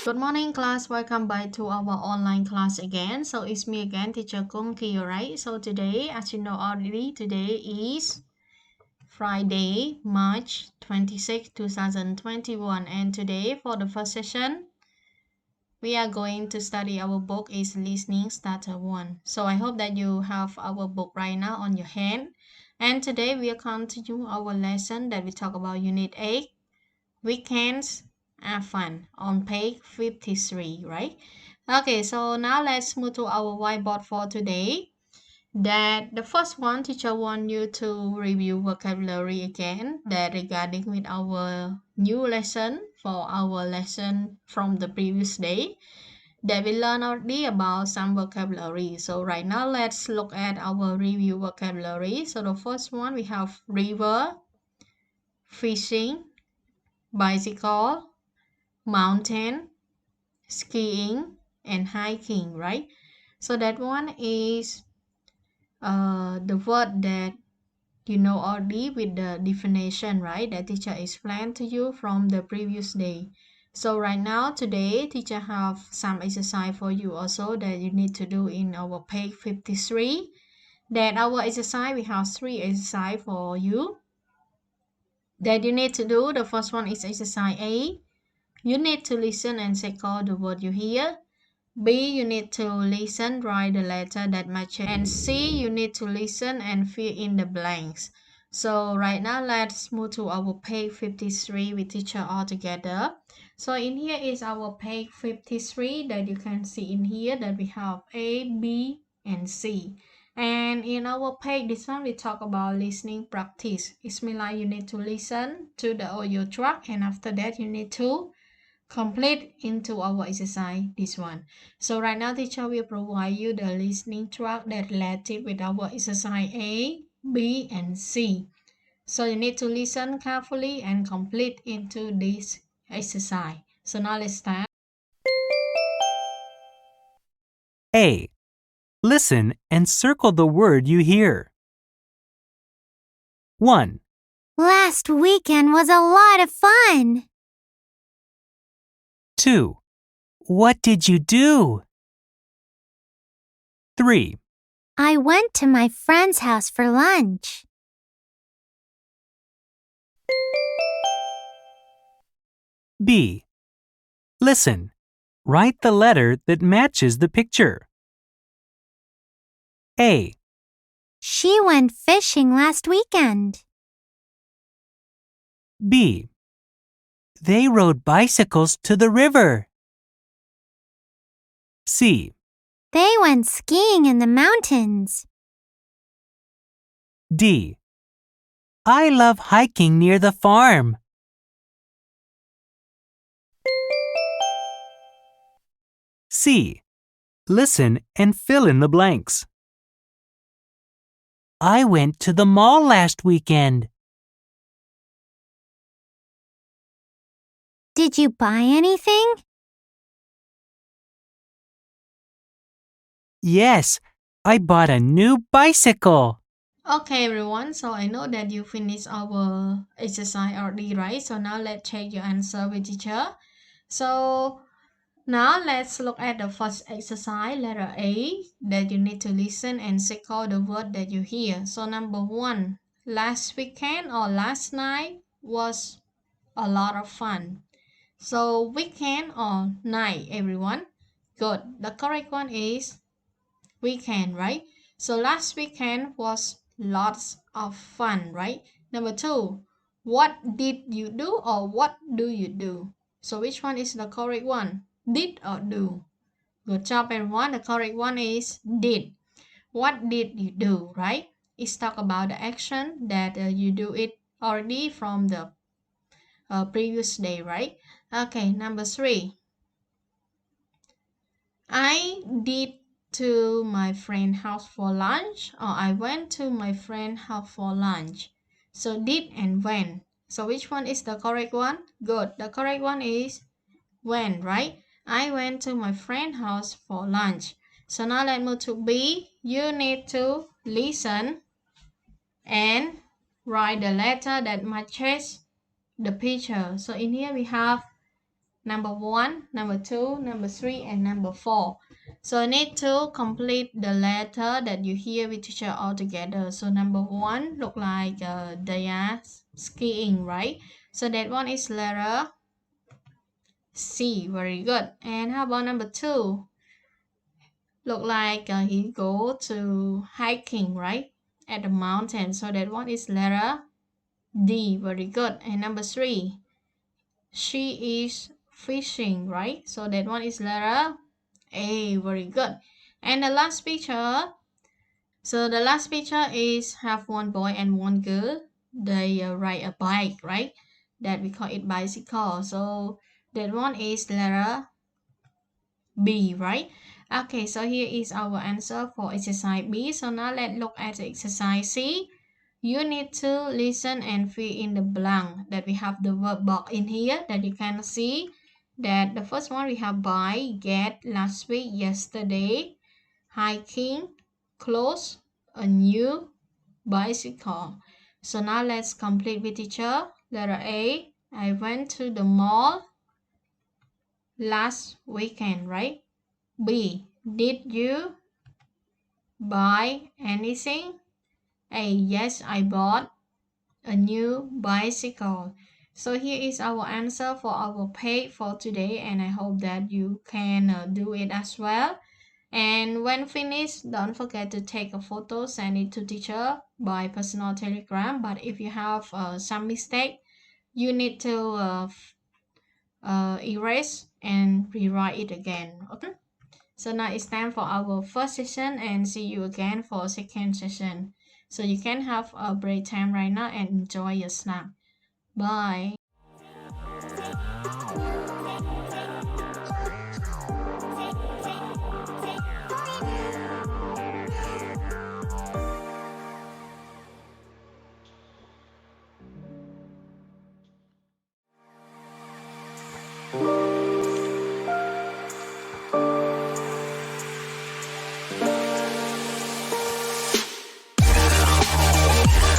Good morning, class. Welcome back to our online class again. So it's me again, teacher Kongkea, right? So today, as you know already, today is Friday, March 26, 2021. And today, for the first session, we are going to study our book is Listening Starter 1. So I hope that you have our book right now on your hand. And today, we are continue our lesson that we talk about Unit 8, Weekends are fun, on page 53, right? Okay, so now let's move to our whiteboard for today. That the first one, teacher want you to review vocabulary again. That regarding with our new lesson for our lesson from the previous day. That we learn already about some vocabulary. So right now let's look at our review vocabulary. So the first one we have river, fishing, bicycle, mountain, skiing, and hiking, right? So that one is the word that you know already with the definition, right? That teacher explained to you from the previous day. So right now, today, teacher have some exercise for you also that you need to do in our page 53. That our exercise, we have 3 exercise for you that you need to do. The first one is exercise A. You need to listen and circle the word you hear. B, you need to listen, write the letter that matches. And C, you need to listen and fill in the blanks. So right now, let's move to our page 53 with teacher all together. So in here is our page 53 that you can see in here that we have A, B, and C. And in our page, this one we talk about listening practice. It means like you need to listen to the audio track, and after that you need to complete into our exercise this one. So right now teacher will provide you the listening track that related with our exercise A, B, and C. So you need to listen carefully and complete into this exercise. So now let's start. A. Listen and circle the word you hear. 1, Last weekend was a lot of fun. 2. What did you do? 3, I went to my friend's house for lunch. B. Listen. Write the letter that matches the picture. A, She went fishing last weekend. B. They rode bicycles to the river. C, They went skiing in the mountains. D. I love hiking near the farm. C. Listen and fill in the blanks. I went to the mall last weekend. Did you buy anything? Yes, I bought a new bicycle. Okay everyone, so I know that you finished our exercise already, right? So now let's check your answer with teacher. So now let's look at the first exercise, letter A, that you need to listen and circle the word that you hear. So number 1, last weekend or last night was a lot of fun. So weekend or night, everyone? Good. The correct one is weekend, right? So last weekend was lots of fun, right? Number 2, what did you do or what do you do? So which one is the correct one? Did or do? Good job everyone. The correct one is did. What did you do, right? It's talk about the action that you do it already from the previous day, right? Okay, number 3. I did to my friend's house for lunch, or I went to my friend's house for lunch. So did and when. So which one is the correct one? Good. The correct one is when, right? I went to my friend's house for lunch. So now let's move to B. You need to listen and write the letter that matches the picture. So in here we have number 1, number 2, number 3, and number 4. So I need to complete the letter that you hear with teacher all together. So number 1 look like they are skiing, right? So that one is letter C. Very good. And how about number 2? Look like he go to hiking, right? At the mountain. So that one is letter D. Very good. And number 3, she is fishing, right? So that one is letter A. Very good. And the last picture. So the last picture is have one boy and one girl. They ride a bike, right? That we call it bicycle. So that one is letter B, right? Okay, so here is our answer for exercise B. So now let's look at the exercise C. You need to listen and fill in the blank that we have the verb box in here that you can see that the first one we have buy, get, last week, yesterday, hiking, clothes, a new bicycle. So now let's complete with teacher. Letter A, I went to the mall last weekend, right? B, did you buy anything? A, yes, I bought a new bicycle. So here is our answer for our page for today, and I hope that you can do it as well. And when finished, don't forget to take a photo, send it to teacher by personal telegram. But if you have some mistake, you need to erase and rewrite it again. Okay. So now it's time for our first session, and see you again for second session. So you can have a break time right now and enjoy your snack. Bye.